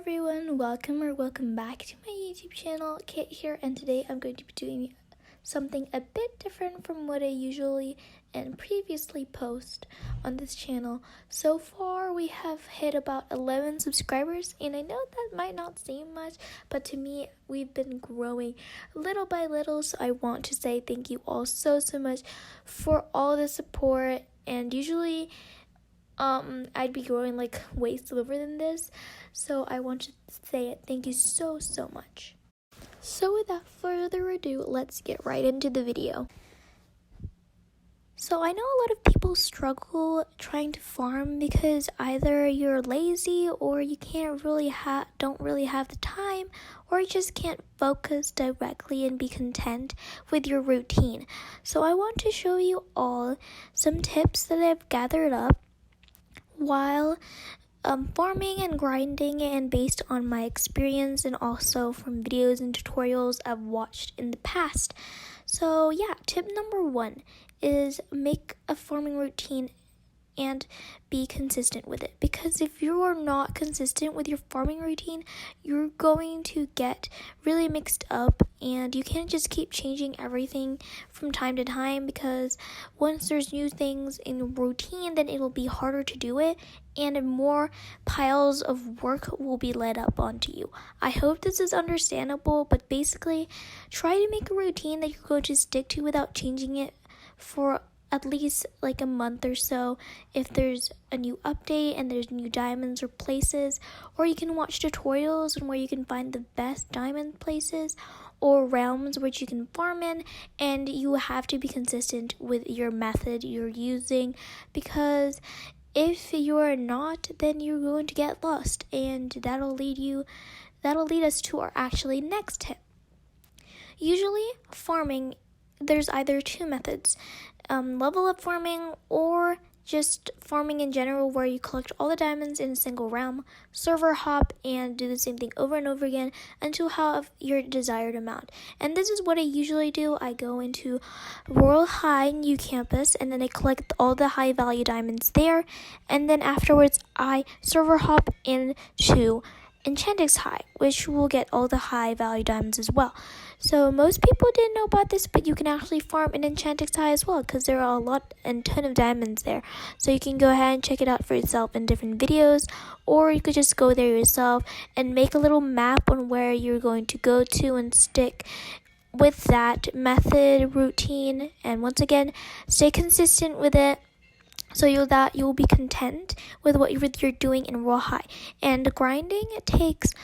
everyone, welcome back to my YouTube channel. Kit here, and today I'm going to be doing something a bit different from what I usually and previously post on this channel. So far we have hit about 11 subscribers, and I know that might not seem much, but to me we've been growing little by little. So I want to say thank you all so much for all the support, and usually I'd be growing like way slower than this, so I want to say thank you so much. So without further ado, let's get right into the video. So I know a lot of people struggle trying to farm because either you're lazy or you don't really have the time, or you just can't focus directly and be content with your routine. So I want to show you all some tips that I've gathered up while farming and grinding, and based on my experience and also from videos and tutorials I've watched in the past. So yeah, tip number 1 is make a farming routine and be consistent with it, because if you are not consistent with your farming routine, you're going to get really mixed up, and you can't just keep changing everything from time to time, because once there's new things in your routine, then it'll be harder to do it, and more piles of work will be led up onto you. I hope this is understandable, but basically try to make a routine that you're going to stick to without changing it for at least like a month or so. If there's a new update and there's new diamonds or places, or you can watch tutorials on where you can find the best diamond places or realms which you can farm in, and you have to be consistent with your method you're using, because if you're not, then you're going to get lost, and that'll lead us to our actually next tip. Usually farming, there's either two methods, level up farming or just farming in general, where you collect all the diamonds in a single realm, server hop, and do the same thing over and over again until you have your desired amount. And this is what I usually do. I go into Royale High New Campus, and then I collect all the high value diamonds there, and then afterwards I server hop into Enchantrix High, which will get all the high value diamonds as well. So most people didn't know about this, but you can actually farm in Enchantrix High as well, because there are a ton of diamonds there. So you can go ahead and check it out for yourself in different videos, or you could just go there yourself and make a little map on where you're going to go to and stick with that method routine. And once again, stay consistent with it, so you'll be content with what you're doing in Royale High. And grinding takes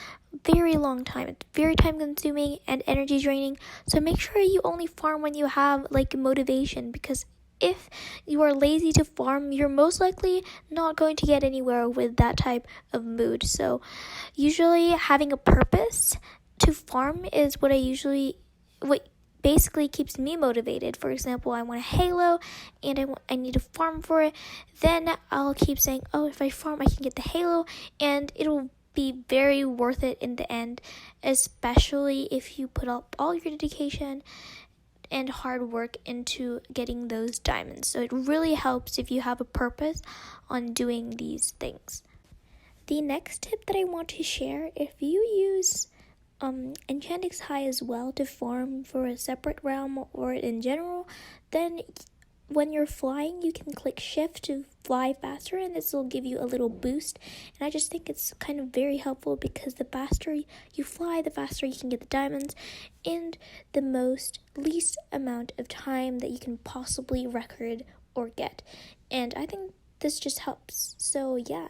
very long time. It's very time consuming and energy draining. So make sure you only farm when you have like motivation, because if you are lazy to farm, you're most likely not going to get anywhere with that type of mood. So usually having a purpose to farm is what basically keeps me motivated. For example, I want a halo and I need to farm for it. Then I'll keep saying, oh, if I farm I can get the halo, and it'll be very worth it in the end, especially if you put up all your dedication and hard work into getting those diamonds. So it really helps if you have a purpose on doing these things. The next tip that I want to share, if you use Enchantrix High as well to farm for a separate realm or in general, then when you're flying, you can click shift to fly faster, and this will give you a little boost. And I just think it's kind of very helpful, because the faster you fly, the faster you can get the diamonds in the least amount of time that you can possibly record or get. And I think this just helps. So yeah,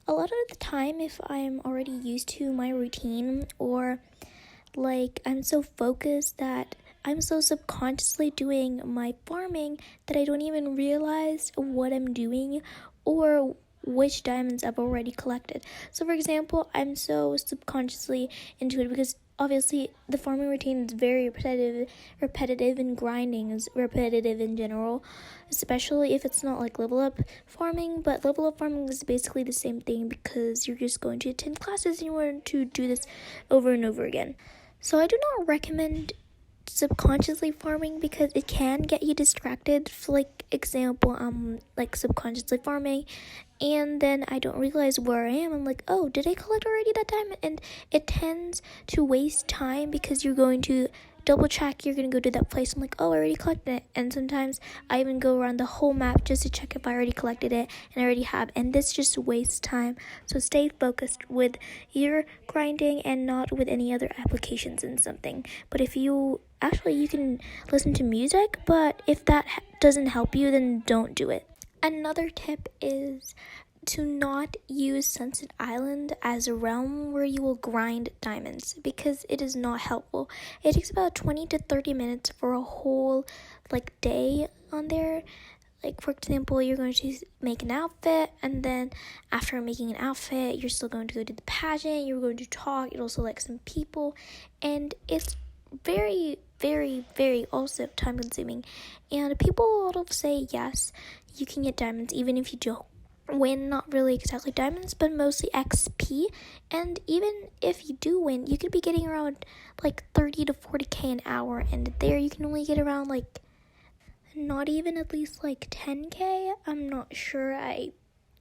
a lot of the time, if I'm already used to my routine, or like I'm so focused that I'm so subconsciously doing my farming that I don't even realize what I'm doing or which diamonds I've already collected. So for example, I'm so subconsciously into it because obviously the farming routine is very repetitive, and grinding is repetitive in general, especially if it's not like level up farming. But level up farming is basically the same thing, because you're just going to attend classes and you want to do this over and over again. So I do not recommend subconsciously farming because it can get you distracted. For like example, I'm like subconsciously farming and then I don't realize where I am. I'm like, oh, did I collect already that time? And it tends to waste time because you're going to double check, you're going to go to that place. I'm like, oh, I already collected it. And sometimes I even go around the whole map just to check if I already collected it, and I already have. And this just wastes time. So stay focused with your grinding and not with any other applications and something. But if you can listen to music, but if that doesn't help you, then don't do it. Another tip is to not use Sunset Island as a realm where you will grind diamonds because it is not helpful. It takes about 20 to 30 minutes for a whole day on there. Like, for example, you're going to make an outfit, and then after making an outfit, you're still going to go to the pageant, you're going to talk, you'll select some people, and it's very, very, very also time consuming. And people will say yes, you can get diamonds even if you don't win, not really exactly diamonds, but mostly XP. And even if you do win, you could be getting around 30 to 40k an hour, and there you can only get around not even at least 10k. I'm not sure. I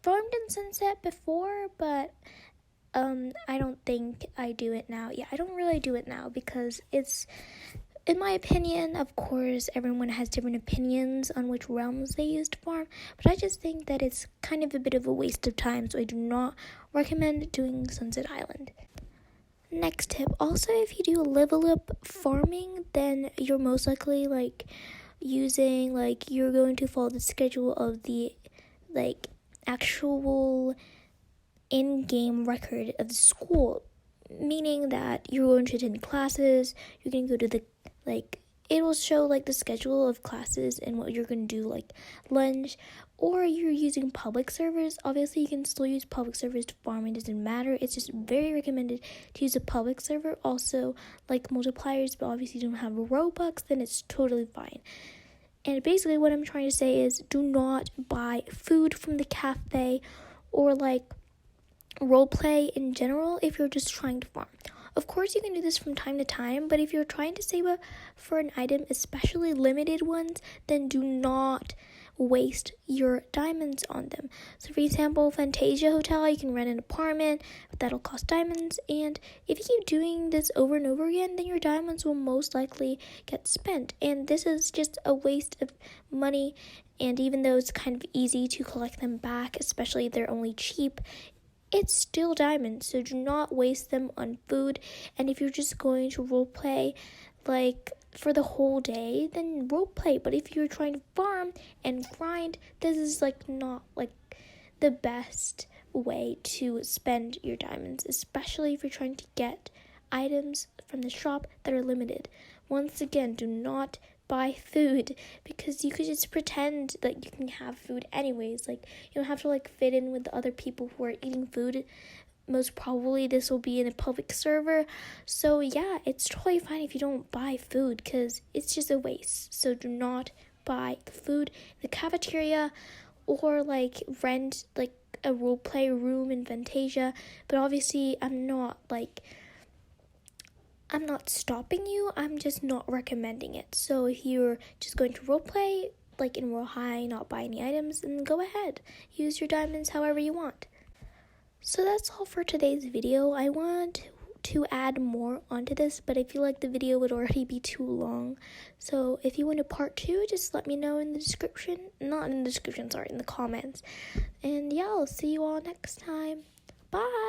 farmed in Sunset before, but I don't think I do it now. Yeah, I don't really do it now because it's, in my opinion, of course, everyone has different opinions on which realms they use to farm, but I just think that it's kind of a bit of a waste of time, so I do not recommend doing Sunset Island. Next tip, also if you do level up farming, then you're most likely you're going to follow the schedule of the actual in-game record of the school, meaning that you're going to attend classes, you're going to go to the it will show the schedule of classes and what you're going to do, lunch, or you're using public servers. Obviously you can still use public servers to farm, it doesn't matter, it's just very recommended to use a public server. Also multipliers, but obviously you don't have Robux, then it's totally fine. And basically what I'm trying to say is, do not buy food from the cafe or roleplay in general if you're just trying to farm. Of course, you can do this from time to time, but if you're trying to save up for an item, especially limited ones, then do not waste your diamonds on them. So, for example, Fantasia Hotel, you can rent an apartment, but that'll cost diamonds, and if you keep doing this over and over again, then your diamonds will most likely get spent, and this is just a waste of money. And even though it's kind of easy to collect them back, especially if they're only cheap, it's still diamonds, so do not waste them on food. And if you're just going to roleplay for the whole day, then roleplay. But if you're trying to farm and grind, this is not the best way to spend your diamonds, especially if you're trying to get items from the shop that are limited. Once again, do not buy food because you could just pretend that you can have food anyways. You don't have to fit in with the other people who are eating food. Most probably this will be in a public server, so yeah, it's totally fine if you don't buy food because it's just a waste. So do not buy food in the cafeteria or rent a roleplay room in Fantasia. But obviously I'm not stopping you, I'm just not recommending it. So if you're just going to roleplay, in Royale High, not buy any items, then go ahead. Use your diamonds however you want. So that's all for today's video. I want to add more onto this, but I feel like the video would already be too long. So if you want a part 2, just let me know in the description. Not in the description, sorry, in the comments. And yeah, I'll see you all next time. Bye!